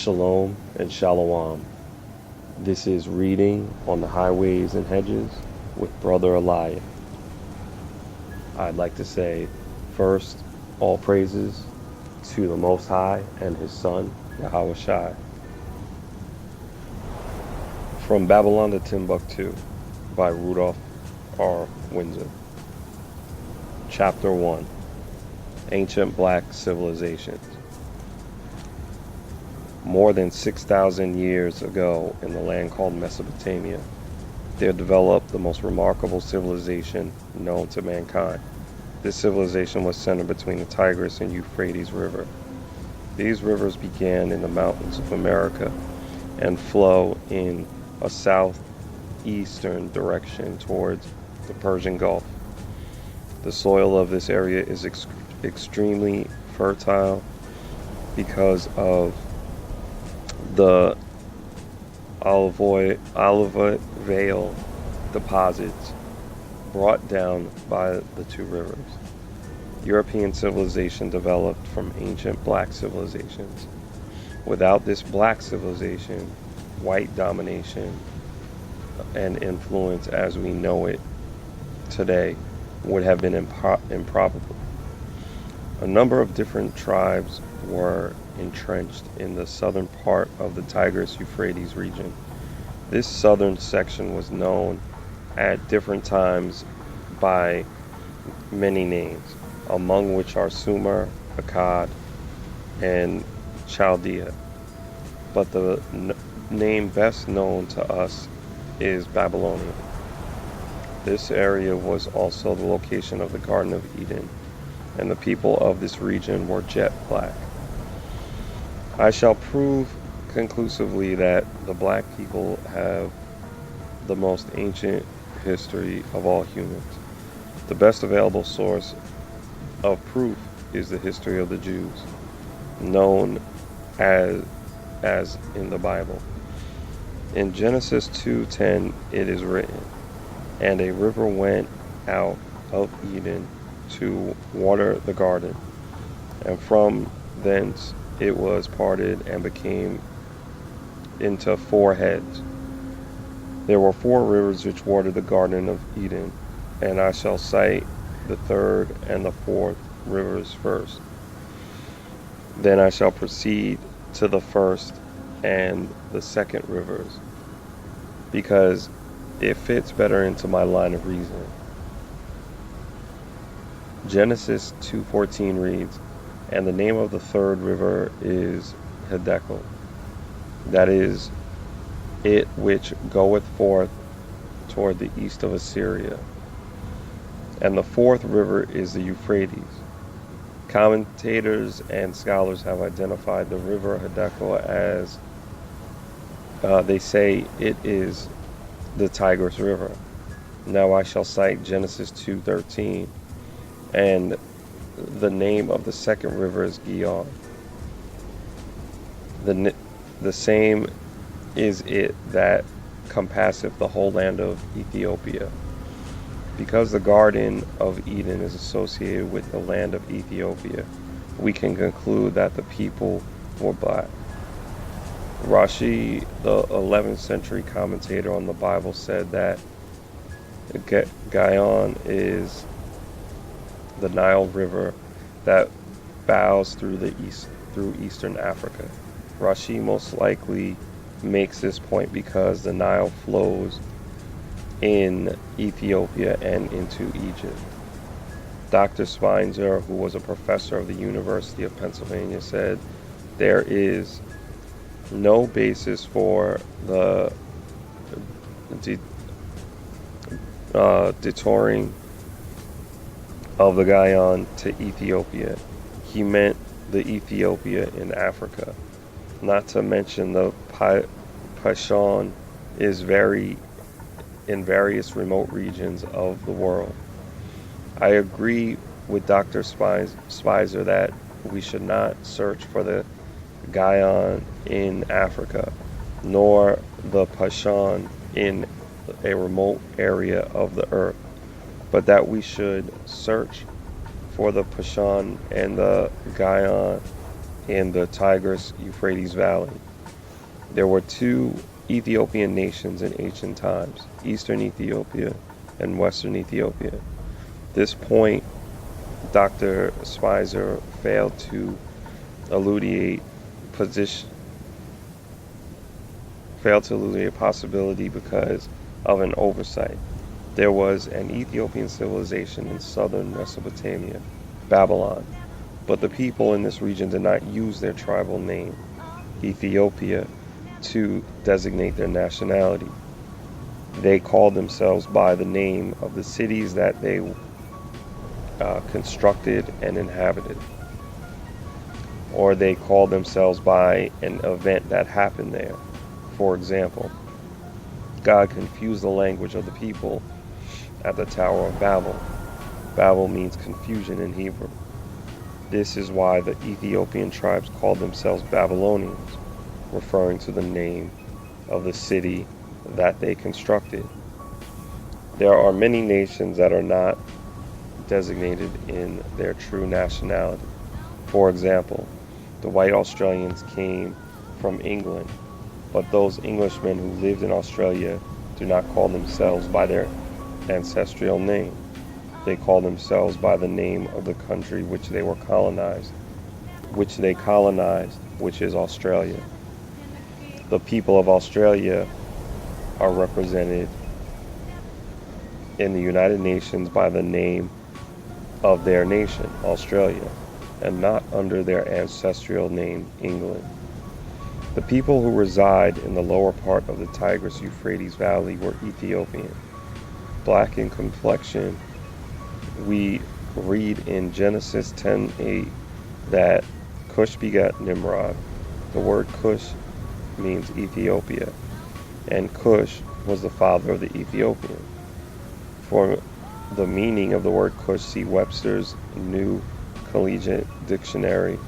Shalom and Shalom. This is Reading on the Highways and Hedges with Brother Eliyah. I'd like to say, first, all praises to the Most High and His Son, Yahweh Shai. From Babylon to Timbuktu by Rudolf R Windsor. Chapter 1. Ancient Black Civilizations. More than 6,000 years ago, in the land called Mesopotamia, there developed the most remarkable civilization known to mankind. This civilization was centered between the Tigris and Euphrates River. These rivers began in the mountains of America and flow in a southeastern direction towards the Persian Gulf. The soil of this area is extremely fertile because of the olive veil deposits brought down by the two rivers. European civilization developed from ancient black civilizations. Without this black civilization, white domination and influence as we know it today would have been improbable. A number of different tribes were entrenched in the southern part of the Tigris-Euphrates region. This southern section was known at different times by many names, among which are Sumer, Akkad, and Chaldea. But the name best known to us is Babylonia. This area was also the location of the Garden of Eden, and the people of this region were jet black. I shall prove conclusively that the black people have the most ancient history of all humans. The best available source of proof is the history of the Jews, known as in the Bible. In Genesis 2:10 it is written, "And a river went out of Eden to water the garden, and from thence it was parted and became into 4 heads. There were 4 rivers which watered the garden of Eden, and I shall cite the 3rd and the 4th rivers first. Then I shall proceed to the 1st and the 2nd rivers, because it fits better into my line of reasoning." Genesis 2:14 reads, "And the name of the 3rd river is Hedges, that is, it which goeth forth toward the east of Assyria. And the 4th river is the Euphrates." Commentators and scholars have identified the river Hedges as, they say it is the Tigris River. Now I shall cite Genesis 2:13, and the name of the 2nd river is Gihon. The same is it that compasseth the whole land of Ethiopia. Because the Garden of Eden is associated with the land of Ethiopia, we can conclude that the people were black. Rashi, the 11th century commentator on the Bible, said that Gihon is the Nile River that bows through eastern Africa. Rashi most likely makes this point because the Nile flows in Ethiopia and into Egypt. Dr. Spicer, who was a professor of the University of Pennsylvania, said there is no basis for the detouring of the Gihon to Ethiopia. He meant the Ethiopia in Africa. Not to mention the Pashon is in various remote regions of the world. I agree with Dr. Spicer that we should not search for the Gihon in Africa, nor the Pashon in a remote area of the earth, but that we should search for the Pashon and the Gihon in the Tigris-Euphrates Valley. There were two Ethiopian nations in ancient times, Eastern Ethiopia and Western Ethiopia. This point, Dr. Spicer failed to elucidate possibility because of an oversight. There was an Ethiopian civilization in southern Mesopotamia, Babylon, but the people in this region did not use their tribal name, Ethiopia, to designate their nationality. They called themselves by the name of the cities that they constructed and inhabited, or they called themselves by an event that happened there. For example, God confused the language of the people at the Tower of Babel. Babel means confusion in Hebrew. This is why the Ethiopian tribes called themselves Babylonians, referring to the name of the city that they constructed. There are many nations that are not designated in their true nationality. For example, the white Australians came from England, but those Englishmen who lived in Australia do not call themselves by their ancestral name. They call themselves by the name of the country which they colonized, which is Australia. The people of Australia are represented in the United Nations by the name of their nation, Australia, and not under their ancestral name, England. The people who reside in the lower part of the Tigris-Euphrates Valley were Ethiopian. Black in complexion, we read in Genesis 10:8 that Cush begat Nimrod. The word Cush means Ethiopia, and Cush was the father of the Ethiopian. For the meaning of the word Cush, see Webster's New Collegiate Dictionary.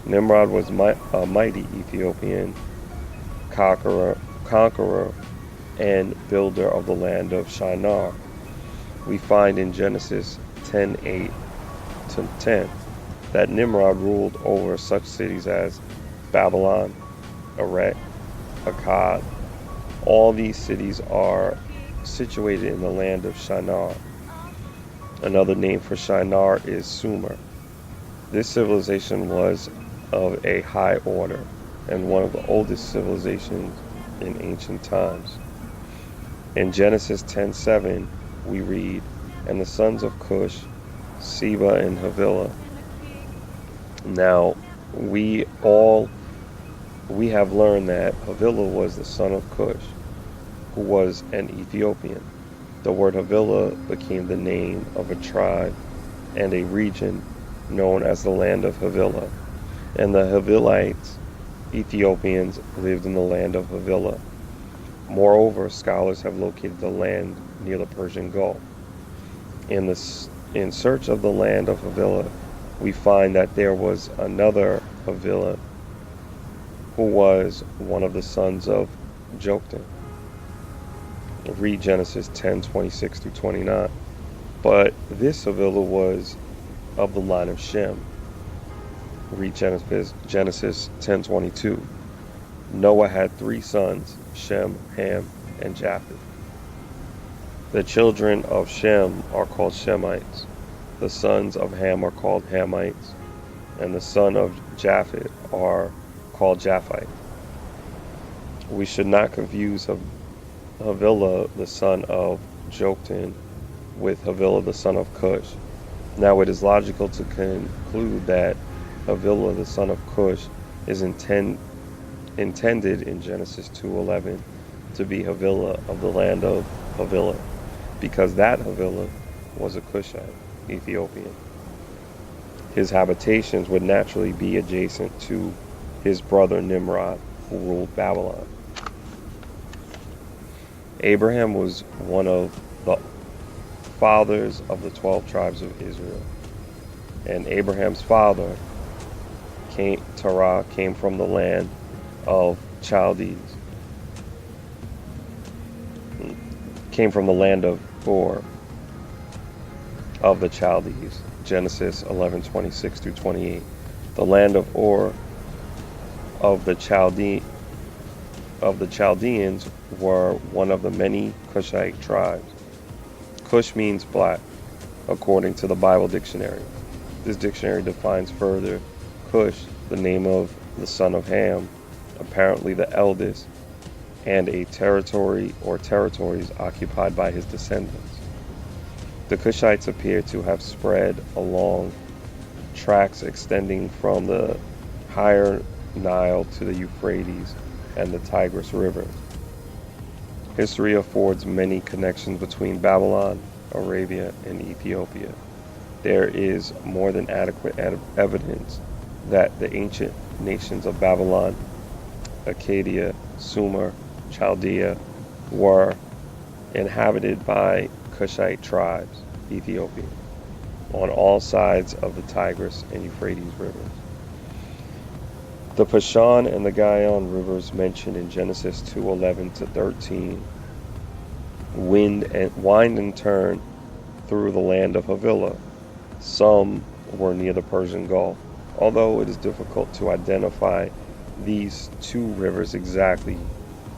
Nimrod was a mighty Ethiopian conqueror and builder of the land of Shinar. We find in Genesis 10:8-10 that Nimrod ruled over such cities as Babylon, Erech, Akkad. All these cities are situated in the land of Shinar. Another name for Shinar is Sumer. This civilization was of a high order and one of the oldest civilizations in ancient times. In Genesis 10:7, we read, "And the sons of Cush, Seba and Havilah." Now, we have learned that Havilah was the son of Cush, who was an Ethiopian. The word Havilah became the name of a tribe and a region known as the land of Havilah. And the Havilites, Ethiopians, lived in the land of Havilah. Moreover, scholars have located the land near the Persian Gulf. In search of the land of Havilah, we find that there was another Havilah who was one of the sons of Joktan. Read Genesis 10:26-29. But this Havilah was of the line of Shem. Read Genesis 10:22. Noah had 3 sons, Shem, Ham, and Japheth. The children of Shem are called Shemites. The sons of Ham are called Hamites. And the son of Japheth are called Japhite. We should not confuse Havilah, the son of Joktan, with Havilah, the son of Cush. Now it is logical to conclude that Havilah, the son of Cush, is intended in Genesis 2:11 to be Havilah of the land of Havilah, because that Havilah was a Cushite, Ethiopian. His habitations would naturally be adjacent to his brother Nimrod, who ruled Babylon. Abraham was one of the fathers of the 12 tribes of Israel. And Abraham's father, Terah, came from the land of Chaldees. Came from the land of Ur of the Chaldees. Genesis 11:26-28. The land of Ur of the of the Chaldeans were one of the many Cushite tribes. Cush means black, according to the Bible dictionary. This dictionary defines further Cush, the name of the son of Ham, apparently the eldest, and a territory or territories occupied by his descendants. The Cushites appear to have spread along tracts extending from the higher Nile to the Euphrates and the Tigris River. History affords many connections between Babylon, Arabia, and Ethiopia. There is more than adequate evidence that the ancient nations of Babylon, Akkadian, Sumer, Chaldea were inhabited by Cushite tribes, Ethiopians, on all sides of the Tigris and Euphrates rivers. The Pishon and the Gihon rivers mentioned in Genesis 2:11 to 13 wind and turn through the land of Havilah. Some were near the Persian Gulf, although it is difficult to identify these two rivers exactly.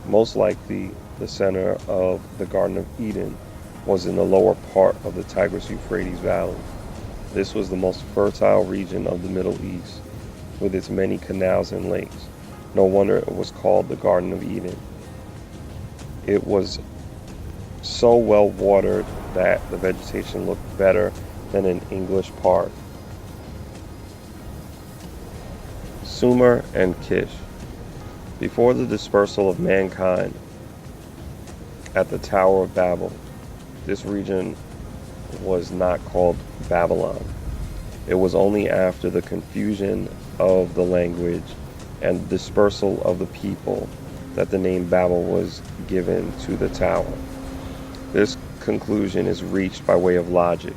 Most likely, the center of the Garden of Eden was in the lower part of the Tigris-Euphrates Valley. This was the most fertile region of the Middle East, with its many canals and lakes. No wonder it was called the Garden of Eden. It was so well watered that the vegetation looked better than an English park. Sumer and Kish. Before the dispersal of mankind at the Tower of Babel, this region was not called Babylon. It was only after the confusion of the language and dispersal of the people that the name Babel was given to the tower. This conclusion is reached by way of logic.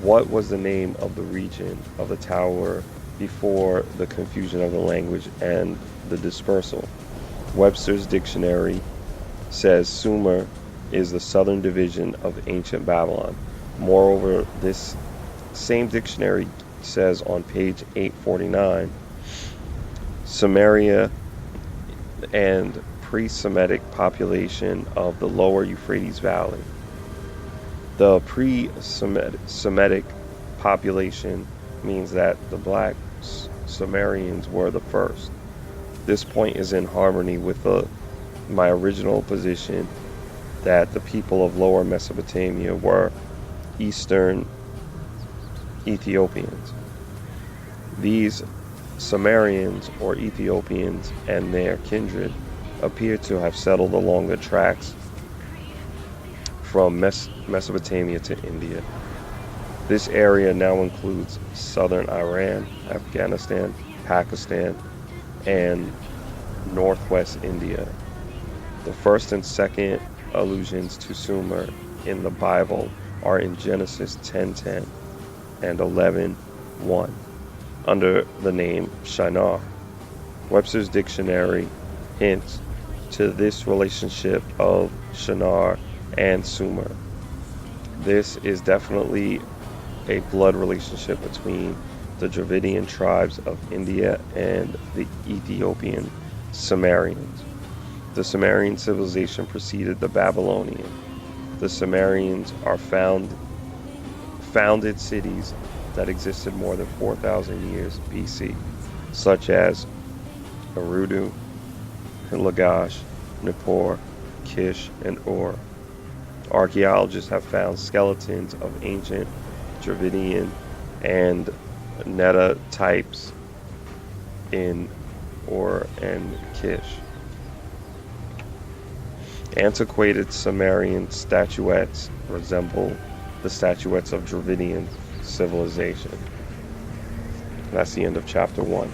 What was the name of the region of the tower before the confusion of the language and the dispersal? Webster's dictionary says Sumer is the southern division of ancient Babylon. Moreover, this same dictionary says on page 849, Samaria and pre-Semitic population of the lower Euphrates Valley. The pre-Semitic population means that the black Sumerians were the first. This point is in harmony with my original position that the people of lower Mesopotamia were Eastern Ethiopians. These Sumerians or Ethiopians and their kindred appear to have settled along the tracks from Mesopotamia to India. This area now includes southern Iran, Afghanistan, Pakistan, and northwest India. The first and second allusions to Sumer in the Bible are in Genesis 10:10 and 11:1 under the name Shinar. Webster's dictionary hints to this relationship of Shinar and Sumer. This is definitely a blood relationship between the Dravidian tribes of India and the Ethiopian Sumerians. The Sumerian civilization preceded the Babylonian. The Sumerians are founded cities that existed more than 4,000 years BC, such as Eridu, Lagash, Nippur, Kish, and Ur. Archaeologists have found skeletons of ancient Dravidian and Netta types in Ur and Kish. Antiquated Sumerian statuettes resemble the statuettes of Dravidian civilization. That's the end of chapter 1.